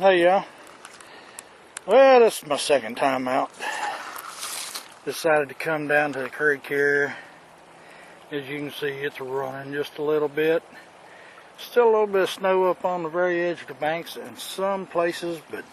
Hey y'all. Well, this is my second time out. Decided to come down to the creek here. As you can see, it's running just a little bit. Still a little bit of snow up on the very edge of the banks in some places, but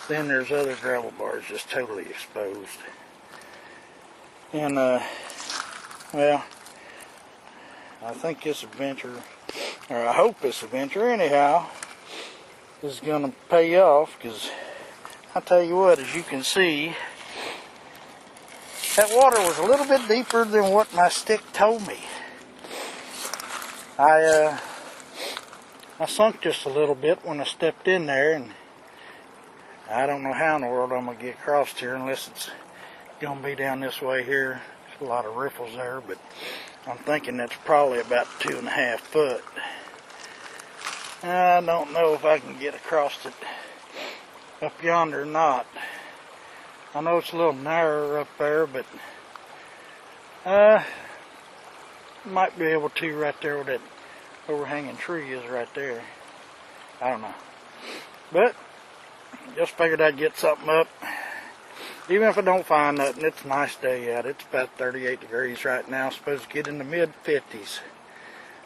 then there's other gravel bars just totally exposed. And well, I think this adventure, or I hope this adventure anyhow, is gonna pay off, because I tell you what, as you can see, that water was a little bit deeper than what my stick told me. I sunk just a little bit when I stepped in there, and I don't know how in the world I'm gonna get across here unless it's gonna be down this way here. There's a lot of riffles there, but I'm thinking that's probably about 2.5 foot. I don't know if I can get across it up yonder or not. I know it's a little narrower up there, but might be able to right there where that overhanging tree is right there. I don't know. But just figured I'd get something up. Even if I don't find nothing, it's a nice day out. It's about 38 degrees right now. It's supposed to get in the mid-50s.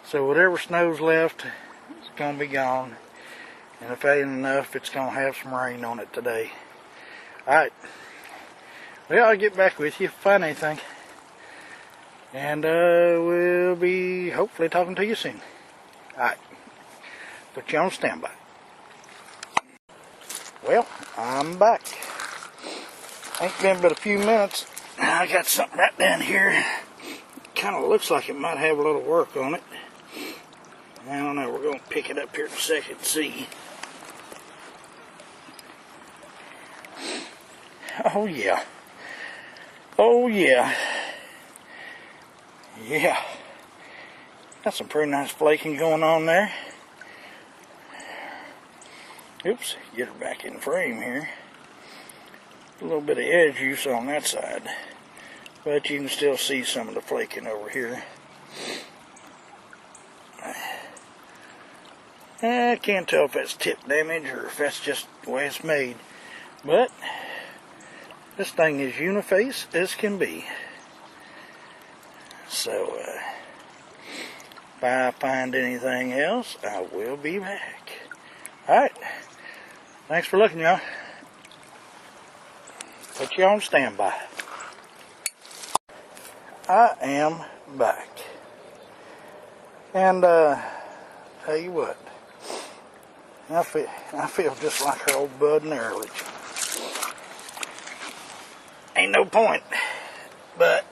So whatever snow's left, it's going to be gone. And if ain't enough, it's going to have some rain on it today. Alright. Well, I'll get back with you if I find anything. And we'll be hopefully talking to you soon. Alright. Put you on standby. Well, I'm back. Ain't been but a few minutes. I got something right down here. Kind of looks like it might have a little work on it. I don't know. We're going to pick it up here in a second and see. Oh, yeah. Oh, yeah. Yeah. Got some pretty nice flaking going on there. Oops. Get her back in frame here. A little bit of edge use on that side. But you can still see some of the flaking over here. I can't tell if that's tip damage or if that's just the way it's made. But this thing is uniface as can be. So, if I find anything else, I will be back. Alright. Thanks for looking, y'all. Put you on standby. I am back. And, tell you what. I feel just like our old bud and Earlich. Ain't no point, but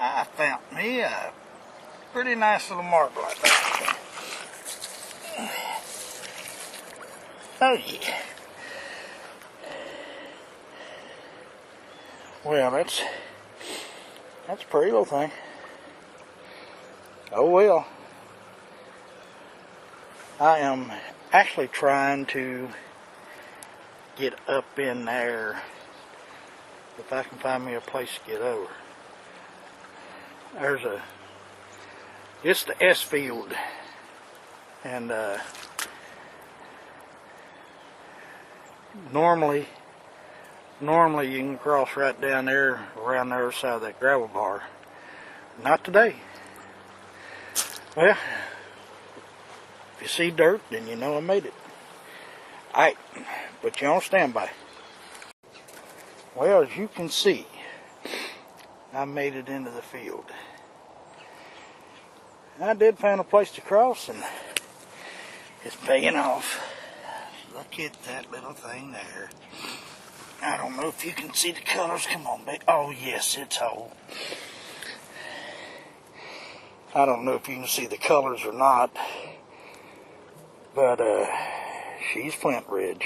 I found me a pretty nice little mark like that. Oh yeah. Well, that's a pretty little thing. Oh well. I am actually trying to get up in there if I can find me a place to get over. It's the feild, and normally you can cross right down there around the other side of that gravel bar. Not today. Well, if you see dirt, then you know I made it. Alright, put you on standby. Well, as you can see, I made it into the field. I did find a place to cross, and it's paying off. Look at that little thing there. I don't know if you can see the colors. Come on, babe. Oh, yes, it's whole. I don't know if you can see the colors or not, but she's Flint Ridge,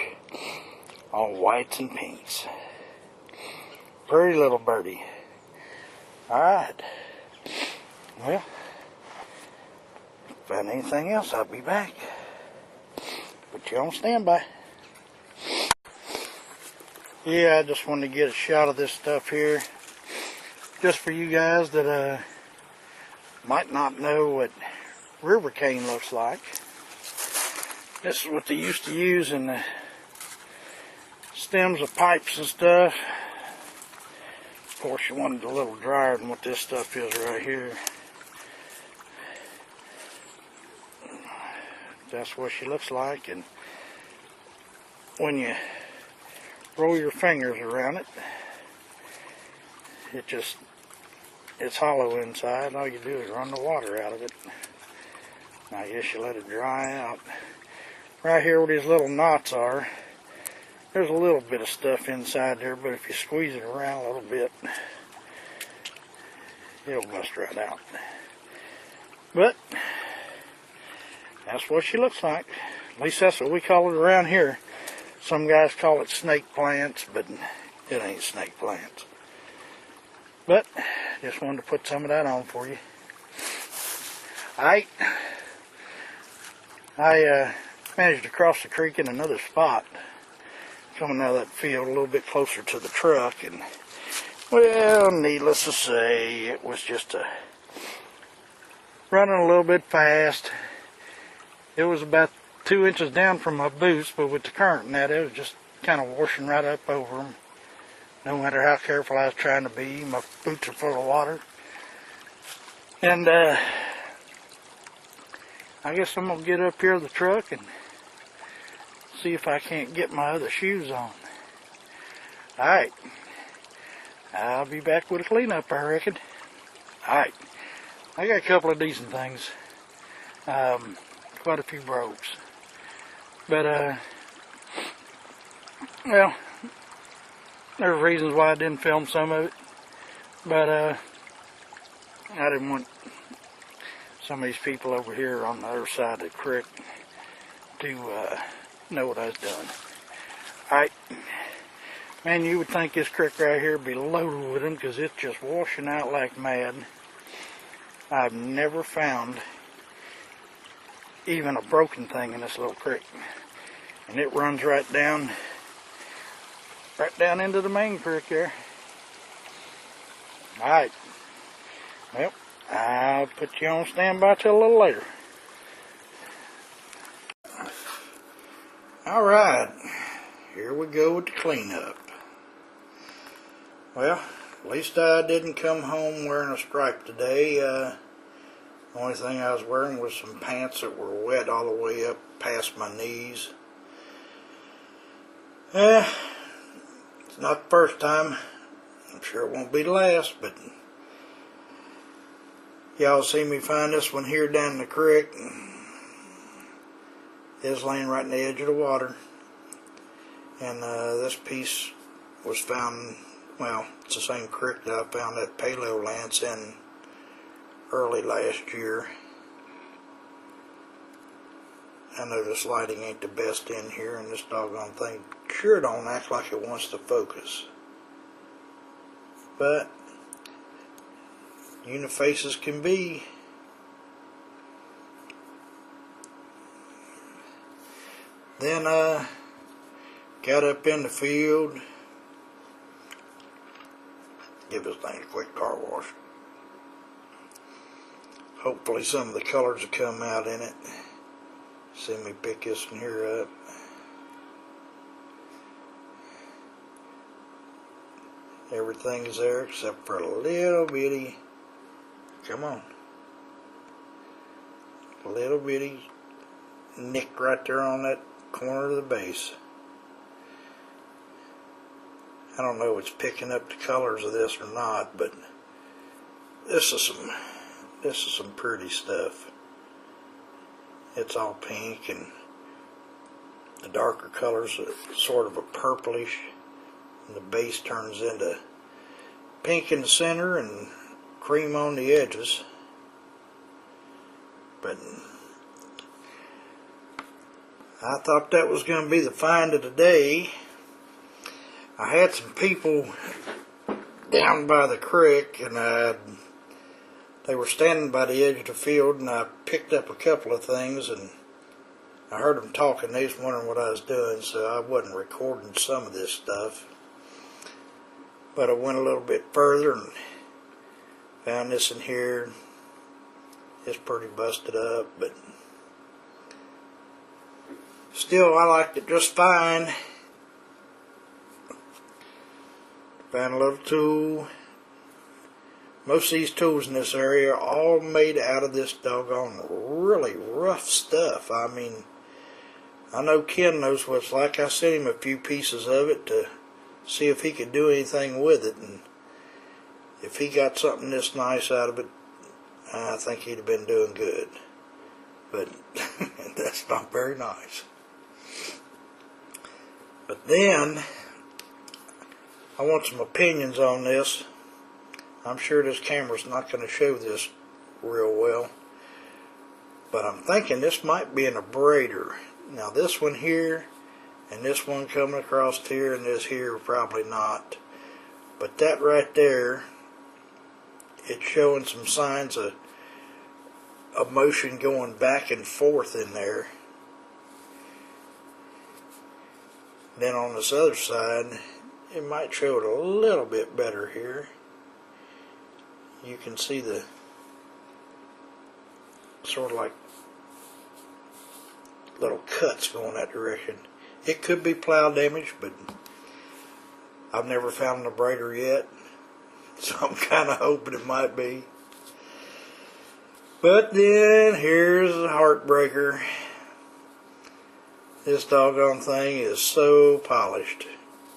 all whites and pinks. Pretty little birdie. Alright. Well, if I find anything else, I'll be back. Put you on standby. Yeah, I just wanted to get a shot of this stuff here, just for you guys that might not know what river cane looks like. This is what they used to use in the stems of pipes and stuff. Of course, you want it a little drier than what this stuff is right here. That's what she looks like, and when you roll your fingers around it, it's hollow inside. All you do is run the water out of it. Now I guess you let it dry out. Right here where these little knots are, there's a little bit of stuff inside there, but if you squeeze it around a little bit, it'll bust right out. But that's what she looks like. At least that's what we call it around here. Some guys call it snake plants, but it ain't snake plants. But just wanted to put some of that on for you. I managed to cross the creek in another spot, coming out of that field a little bit closer to the truck, and well, needless to say, it was just running a little bit fast. It was about 2 inches down from my boots, but with the current and that, it was just kind of washing right up over them. No matter how careful I was trying to be, my boots are full of water. And I guess I'm going to get up here to the truck and see if I can't get my other shoes on. Alright. I'll be back with a cleanup, I reckon. Alright. I got a couple of decent things. Quite a few brogues. But, well, there's reasons why I didn't film some of it. But, I didn't want some of these people over here on the other side of the creek to know what I was doing. Alright. Man, you would think this creek right here would be loaded with them because it's just washing out like mad. I've never found even a broken thing in this little creek. And it runs right down into the main creek there. Alright. Well, I'll put you on standby till a little later. Alright. Here we go with the cleanup. Well, at least I didn't come home wearing a stripe today. The only thing I was wearing was some pants that were wet all the way up past my knees. It's not the first time. I'm sure it won't be the last, but y'all see me find this one here down the creek. It's laying right in the edge of the water. And this piece was found, well, it's the same creek that I found that paleo lance in early last year. I know this lighting ain't the best in here, and this doggone thing sure don't act like it wants to focus. But unifaces can be. Then got up in the field. Give this thing a quick car wash. Hopefully some of the colors will come out in it. See me pick this one here up. Everything's there except for a little bitty, come on, a little bitty nick right there on that corner of the base. I don't know if it's picking up the colors of this or not, but this is some pretty stuff. It's all pink, and the darker colors are sort of a purplish, and the base turns into pink in the center and cream on the edges. But I thought that was going to be the find of the day. I had some people down by the creek, and they were standing by the edge of the field, and I picked up a couple of things, and I heard them talking. They was wondering what I was doing, so I wasn't recording some of this stuff. But I went a little bit further and found this in here. It's pretty busted up, but Still, I liked it just fine. Found a little tool. Most of these tools in this area are all made out of this doggone really rough stuff. I mean, I know Ken knows what it's like. I sent him a few pieces of it to see if he could do anything with it, and if he got something this nice out of it, I think he'd have been doing good. But that's not very nice. But then, I want some opinions on this. I'm sure this camera's not going to show this real well, but I'm thinking this might be an abrader. Now this one here, and this one coming across here, and this here probably not. But that right there, it's showing some signs of motion going back and forth in there. Then on this other side, it might show it a little bit better here. You can see the sort of like little cuts going that direction. It could be plow damage, but I've never found an abrader yet, so I'm kind of hoping it might be. But then here's the heartbreaker. This doggone thing is so polished,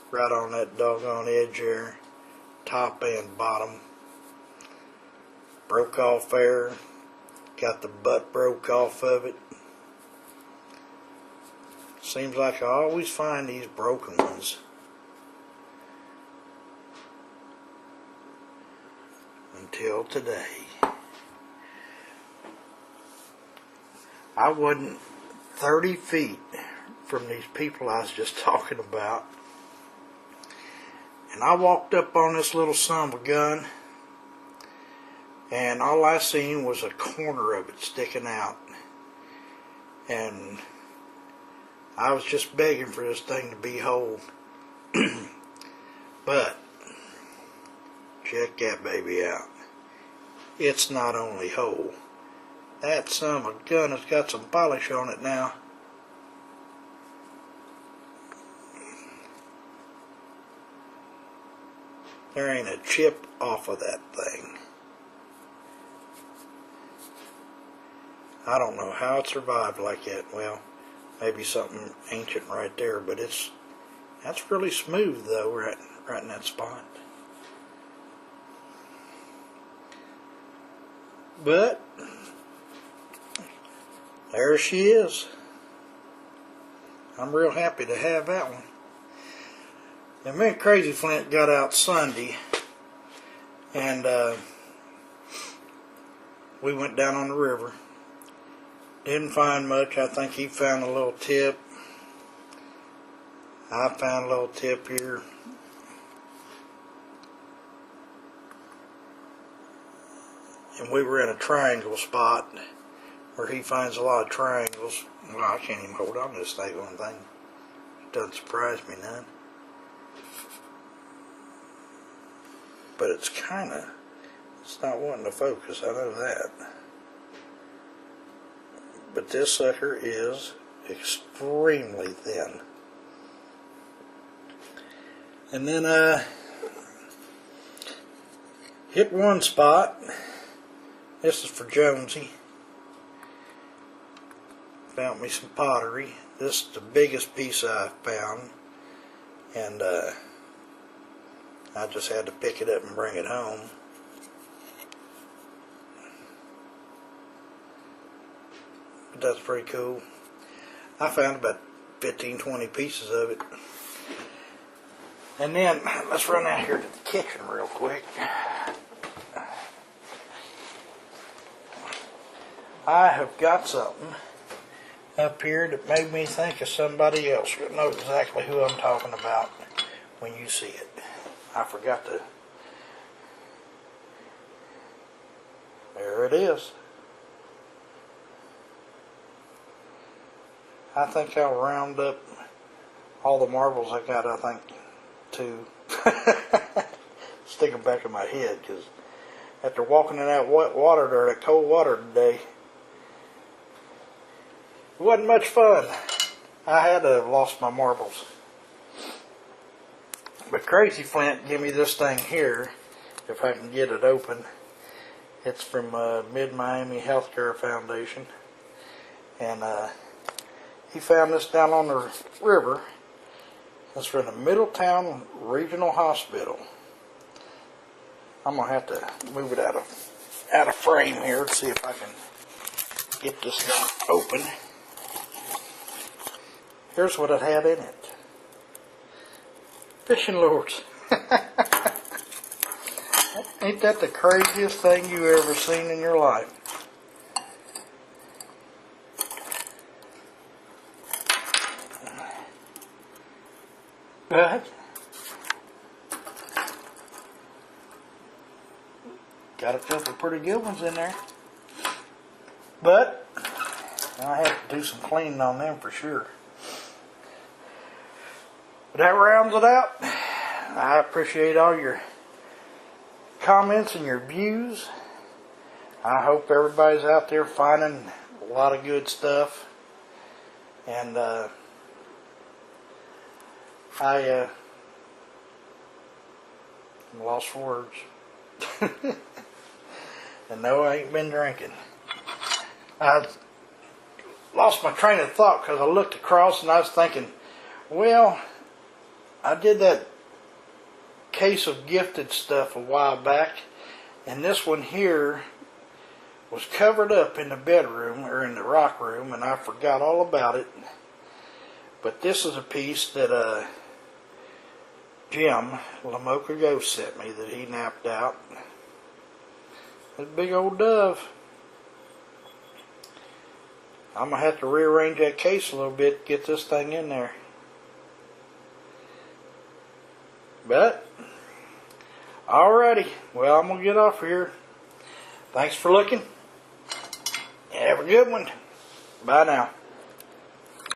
right on that doggone edge there, top and bottom. Broke off there, got the butt broke off of it. Seems like I always find these broken ones. Until today. I wasn't 30 feet from these people I was just talking about, and I walked up on this little son of a gun, and all I seen was a corner of it sticking out, and I was just begging for this thing to be whole. But check that baby out. It's not only whole, that son of a gun has got some polish on it now. There ain't a chip off of that thing. I don't know how it survived like that. Well, maybe something ancient right there, but that's really smooth though, right in that spot. But there she is. I'm real happy to have that one. And me and Crazy Flint got out Sunday, and we went down on the river. Didn't find much. I think he found a little tip. I found a little tip here. And we were in a triangle spot where he finds a lot of triangles. Well, I can't even hold on to this thing one thing. It doesn't surprise me none. But it's not wanting to focus, I know that. But this sucker is extremely thin. And then hit one spot. This is for Jonesy. Found me some pottery. This is the biggest piece I found, and I just had to pick it up and bring it home. But that's pretty cool. I found about 15-20 pieces of it. And then let's run out here to the kitchen real quick. I have got something up here that made me think of somebody else. You'll know exactly who I'm talking about when you see it. I forgot to. There it is. I think I'll round up all the marbles I got, I think, to stick them back in my head, because after walking in that wet water there, that cold water today, it wasn't much fun. I had to have lost my marbles. But Crazy Flint gave me this thing here, if I can get it open. It's from Mid-Miami Healthcare Foundation. And he found this down on the river. It's from the Middletown Regional Hospital. I'm going to have to move it out of frame here to see if I can get this thing open. Here's what it had in it. Fishing lures. Ain't that the craziest thing you ever seen in your life? But got a couple pretty good ones in there. But I have to do some cleaning on them for sure. But that rounds it out. I appreciate all your comments and your views. I hope everybody's out there finding a lot of good stuff. And I'm lost for words. And no, I ain't been drinking. I lost my train of thought because I looked across and I was thinking, well, I did that case of gifted stuff a while back, and this one here was covered up in the bedroom or in the rock room, and I forgot all about it. But this is a piece that Jim Lamoka Ghost sent me that he napped out. That big old dove. I'm going to have to rearrange that case a little bit to get this thing in there. But, alrighty. Well, I'm going to get off here. Thanks for looking. Have a good one. Bye now.